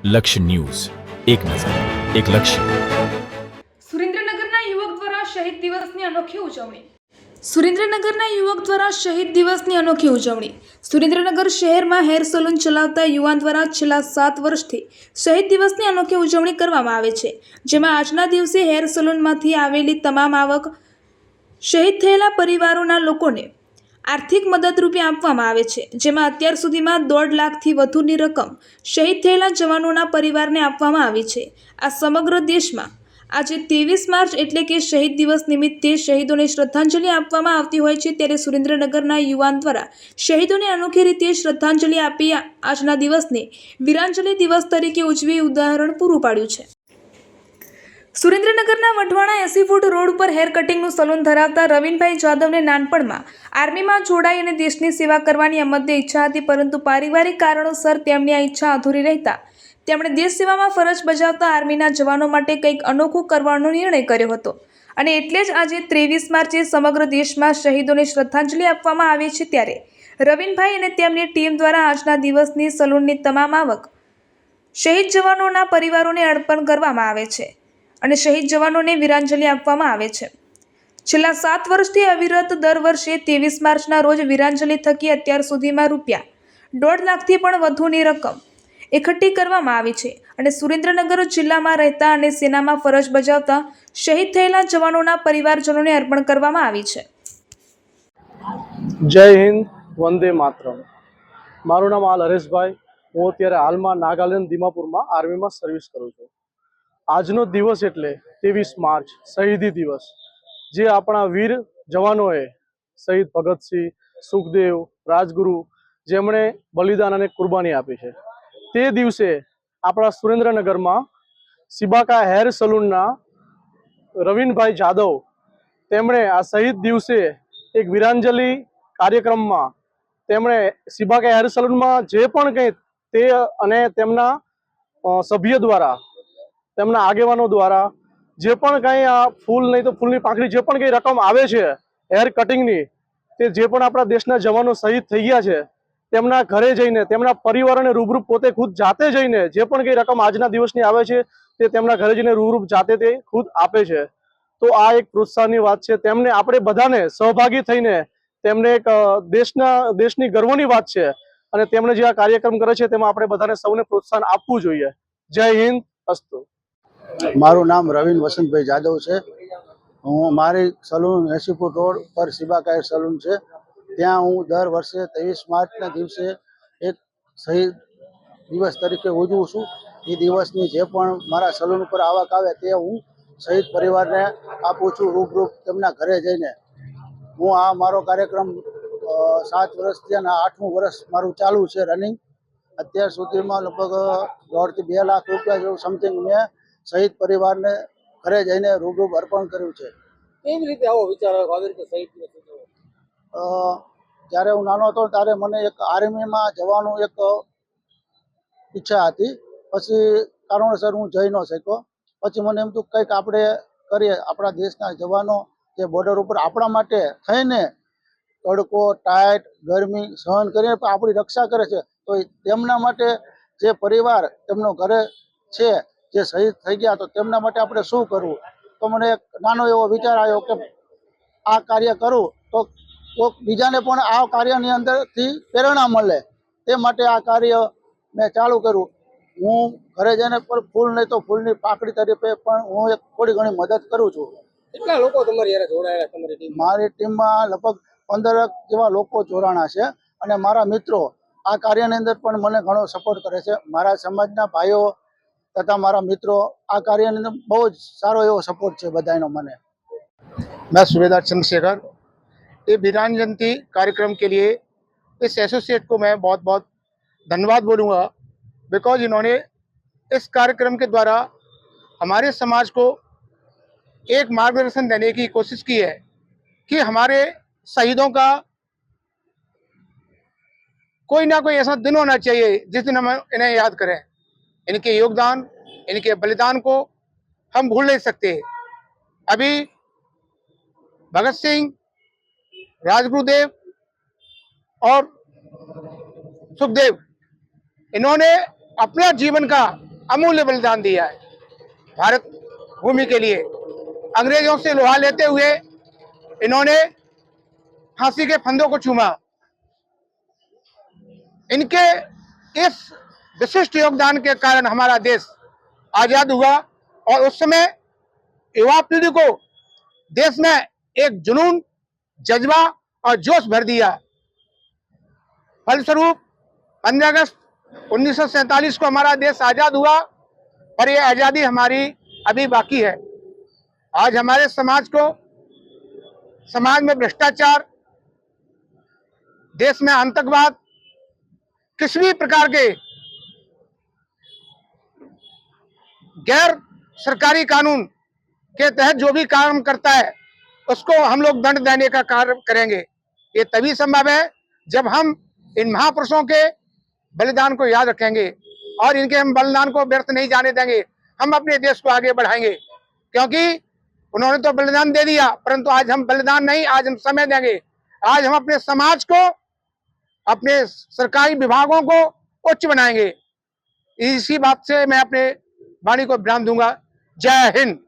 લક્ષ્ય ન્યૂઝ, એક નજર, એક લક્ષ્ય. સુરેન્દ્રનગરના યુવક દ્વારા શહીદ દિવસની અનોખી ઉજવણી. સુરેન્દ્રનગરના યુવક દ્વારા શહીદ દિવસની અનોખી ઉજવણી. સુરેન્દ્રનગર શહેરમાં હેર સલૂન ચલાવતા યુવાન દ્વારા છેલ્લા 7 વર્ષથી શહીદ દિવસની અનોખી ઉજવણી કરવામાં આવે છે, જેમાં આજના દિવસે હેર સલૂનમાંથી આવેલી તમામ આવક શહીદ થયેલા પરિવારોના લોકોને આર્થિક મદદ રૂપે આપવામાં આવે છે, જેમાં અત્યાર સુધીમાં 1.5 લાખથી વધુની રકમ શહીદ થયેલા જવાનોના પરિવારને આપવામાં આવી છે. આ સમગ્ર દેશમાં આજે 23 માર્ચ એટલે કે શહીદ દિવસ નિમિત્તે શહીદોને શ્રદ્ધાંજલિ આપવામાં આવતી હોય છે, ત્યારે સુરેન્દ્રનગરના યુવાન દ્વારા શહીદોને અનોખી રીતે શ્રદ્ધાંજલિ આપી આજના દિવસને વીરાંજલિ દિવસ તરીકે ઉજવી ઉદાહરણ પૂરું પાડ્યું છે. સુરેન્દ્રનગરના વઢવાણા 80 ફૂટ રોડ ઉપર હેર કટિંગનું સલૂન ધરાવતા રવિનભાઈ જાદવને નાનપણમાં આર્મીમાં જોડાઈ અને દેશની સેવા કરવાની અમદ્ય ઈચ્છા હતી, પરંતુ પારિવારિક કારણોસર તેમની આ ઈચ્છા અધૂરી રહેતા તેમણે દેશ સેવામાં ફરજ બજાવતા આર્મીના જવાનો માટે કંઈક અનોખું કરવાનો નિર્ણય કર્યો હતો, અને એટલે જ આજે 23 માર્ચે સમગ્ર દેશમાં શહીદોને શ્રદ્ધાંજલિ આપવામાં આવે છે. ત્યારે રવિનભાઈ અને તેમની ટીમ દ્વારા આજના દિવસની સલૂનની તમામ આવક શહીદ જવાનોના પરિવારોને અર્પણ કરવામાં આવે છે અને શહીદ જવાનોને વીરાંજલિ આપવામાં આવે છે. છેલ્લા 7 વર્ષથી અવિરત દર વર્ષે 23 માર્ચના રોજ વીરાંજલિ થકી અત્યાર સુધીમાં ₹1.5 લાખથી પણ વધુની રકમ એકઠી કરવામાં આવી છે, અને સુરેન્દ્રનગર જિલ્લામાં રહેતા અને સેનામાં ફરજ બજાવતા શહીદ થયેલા જવાનોના પરિવારજનોને અર્પણ કરવામાં આવી છે. જય હિન્દ, વંદે માતરમ. મારું નામ હરેશભાઈ. હું અત્યારે હાલમાં નાગાલેન્ડ દિમાપુરમાં આર્મીમાં સર્વિસ કરું છું. આજનો દિવસ એટલે 23 માર્ચ શહીદી દિવસ, જે આપણા વીર જવાનોએ શહીદ ભગતસિંહ, સુખદેવ, રાજગુરુ જેમણે બલિદાન અને કુરબાની આપી છે, તે દિવસે આપણા સુરેન્દ્રનગરમાં સિબાકા હેર સલૂનના રવિનભાઈ જાદવ તેમણે આ શહીદ દિવસે એક વીરાંજલિ કાર્યક્રમમાં તેમણે સિબાકા હેર સલૂનમાં જે પણ કંઈ તે અને તેમના સભ્ય દ્વારા, તેમના આગેવાનો દ્વારા જે પણ કંઈ આ ફૂલ નહીં તો ફૂલની પાંખડી જે પણ કંઈ રકમ આવે છે હેર કટિંગની, તે જે પણ આપણા દેશના જવાનો શહીદ થઈ ગયા છે તેમના ઘરે જઈને, તેમના પરિવારોને રૂબરૂ પોતે ખુદ જાતે જઈને જે પણ કંઈ રકમ આજના દિવસની આવે છે તે તેમના ઘરે જઈને રૂબરૂ જાતે તે ખુદ આપે છે. તો આ એક પ્રોત્સાહનની વાત છે. તેમને આપણે બધાને સહભાગી થઈને તેમને એક દેશની ગર્વની વાત છે, અને તેમણે જે આ કાર્યક્રમ કરે છે તેમાં આપણે બધાને સૌને પ્રોત્સાહન આપવું જોઈએ. જય હિન્દ, અસ્તુ. મારું નામ રવિન વસંતભાઈ જાદવ છે. મારી સલૂન 80 ફૂટ રોડ પર સિબાકા હેર સલૂન છે. ત્યાં હું દર વર્ષે 23 માર્ચના દિવસે એક શહીદ દિવસ તરીકે ઉજવું છું. એ દિવસની જે પણ મારા સલૂન ઉપર આવક આવે તે હું શહીદ પરિવારને આપું છું, રૂબરૂ તેમના ઘરે જઈને. હું આ મારો કાર્યક્રમ 7 વર્ષથી અને 8મું વર્ષ મારું ચાલુ છે રનિંગ. અત્યાર સુધીમાં લગભગ 1.5 થી 2 લાખ રૂપિયા જેવું સમથિંગ મેં શહીદ પરિવારને ઘરે જઈને રૂબરૂ અર્પણ કર્યું છે. કેવી રીતે આવો વિચાર આવ્યો આવી રીતે શહીદ દિવસ ઉજવવો? જ્યારે હું નાનો હતો ત્યારે મને એક આર્મીમાં જવાનું એક ઈચ્છા હતી. પછી કારણોસર હું જઈ ન શક્યો. પછી મને એમ થયું કંઈક આપણે કરીએ. આપણા દેશના જવાનો જે બોર્ડર ઉપર આપણા માટે થઈને તડકો, ટાઈટ, ગરમી સહન કરીને આપણી રક્ષા કરે છે, તો તેમના માટે જે પરિવાર તેમનો ઘરે છે જે શહીદ થઈ ગયા, તો તેમના માટે આપણે શું કરવું? તો મને એક નાનો એવો વિચાર આવ્યો કે આ કાર્ય કરું તો બીજાને પણ આ કાર્યની અંદરથી પ્રેરણા મળે. તે માટે આ કાર્ય મેં ચાલુ કર્યું. હું ઘરે જઈને પણ ફૂલ નહીં તો ફૂલની પાંખડી તરીકે પણ હું એક થોડી ઘણી મદદ કરું છું. કેટલા લોકો તમારી યારે જોડાયેલા તમારી ટીમ? મારી ટીમમાં લગભગ 15 જેવા લોકો જોડાણા છે, અને મારા મિત્રો આ કાર્યની અંદર પણ મને ઘણો સપોર્ટ કરે છે. મારા સમાજના ભાઈઓ तथा मारा मित्रों आ कार्य ने बहुत सारो एवो सपोर्ट है बधाईनो मने। मैं सूबेदार चंद्रशेखर, ये वीरान जयंती कार्यक्रम के लिए इस एसोसिएट को मैं बहुत बहुत धन्यवाद बोलूँगा, बिकॉज इन्होंने इस कार्यक्रम के द्वारा हमारे समाज को एक मार्गदर्शन देने की कोशिश की है कि हमारे शहीदों का कोई ना कोई ऐसा दिन होना चाहिए जिस दिन हम इन्हें याद करें। इनके योगदान, इनके बलिदान को हम भूल नहीं सकते। अभी भगत सिंह, राजगुरुदेव और सुखदेव, इन्होंने अपना जीवन का अमूल्य बलिदान दिया है भारत भूमि के लिए। अंग्रेजों से लोहा लेते हुए इन्होंने फांसी के फंदों को चूमा। इनके इस विशिष्ट योगदान के कारण हमारा देश आजाद हुआ और उस समय युवा पीढ़ी को देश में एक जुनून, जज्बा और जोश भर दिया। फलस्वरूप 15 अगस्त 1947 को हमारा देश आजाद हुआ, पर यह आजादी हमारी अभी बाकी है। आज हमारे समाज में भ्रष्टाचार, देश में आतंकवाद, किसी भी प्रकार के गैर सरकारी कानून के तहत जो भी काम करता है उसको हम लोग दंड देने का कार्य करेंगे। ये तभी संभव है जब हम इन महापुरुषों के बलिदान को याद रखेंगे और इनके हम बलिदान को व्यर्थ नहीं जाने देंगे। हम अपने देश को आगे बढ़ाएंगे, क्योंकि उन्होंने तो बलिदान दे दिया, परंतु आज हम बलिदान नहीं, आज हम समय देंगे। आज हम अपने समाज को, अपने सरकारी विभागों को उच्च बनाएंगे। इसी बात से मैं अपने वाणी को विराम दूंगा। जय हिंद।